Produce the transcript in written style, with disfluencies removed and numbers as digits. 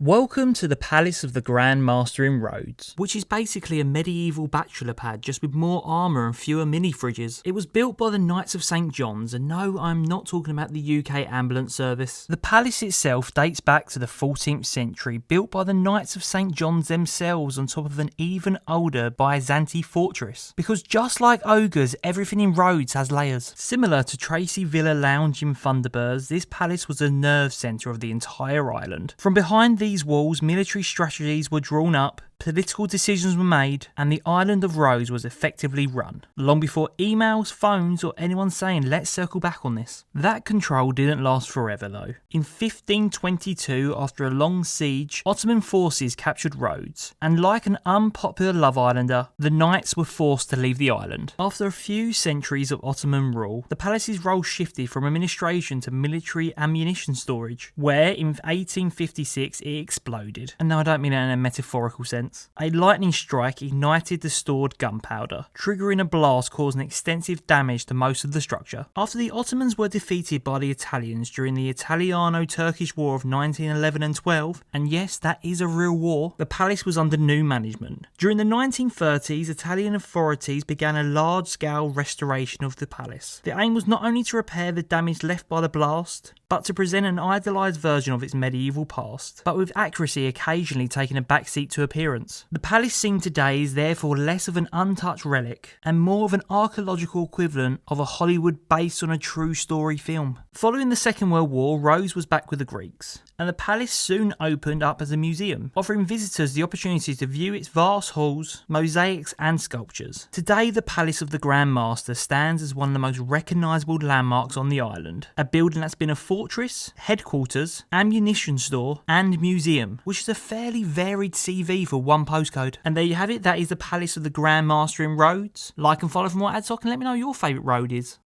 Welcome to the Palace of the Grand Master in Rhodes, which is basically a medieval bachelor pad just with more armour and fewer mini fridges. It was built by the Knights of St John's, and no, I'm not talking about the UK ambulance service. The palace itself dates back to the 14th century, built by the Knights of St John's themselves on top of an even older Byzantine fortress. Because just like ogres, everything in Rhodes has layers. Similar to Tracy Villa Lounge in Thunderbirds, this palace was the nerve centre of the entire island. From behind these walls, military strategies were drawn up, political decisions were made, and the island of Rhodes was effectively run, long before emails, phones, or anyone saying let's circle back on this. That control didn't last forever though. In 1522, after a long siege, Ottoman forces captured Rhodes, and like an unpopular Love Islander, the Knights were forced to leave the island. After a few centuries of Ottoman rule, the palace's role shifted from administration to military ammunition storage, where in 1856 it exploded. And no, I don't mean that in a metaphorical sense. A lightning strike ignited the stored gunpowder, triggering a blast causing extensive damage to most of the structure. After the Ottomans were defeated by the Italians during the Italiano-Turkish War of 1911 and 12, and yes, that is a real war, the palace was under new management. During the 1930s, Italian authorities began a large-scale restoration of the palace. The aim was not only to repair the damage left by the blast, but to present an idealised version of its medieval past, but with accuracy occasionally taking a backseat to appearance. The palace seen today is therefore less of an untouched relic and more of an archaeological equivalent of a Hollywood based on a true story film. Following the Second World War, Rhodes was back with the Greeks, and the palace soon opened up as a museum, offering visitors the opportunity to view its vast halls, mosaics and sculptures. Today, the Palace of the Grand Master stands as one of the most recognisable landmarks on the island, a building that's been a fortress, headquarters, ammunition store and museum, which is a fairly varied CV for one postcode. And there you have it, that is the Palace of the Grand Master in Rhodes. Like and follow for more ad talk and let me know your favourite road is.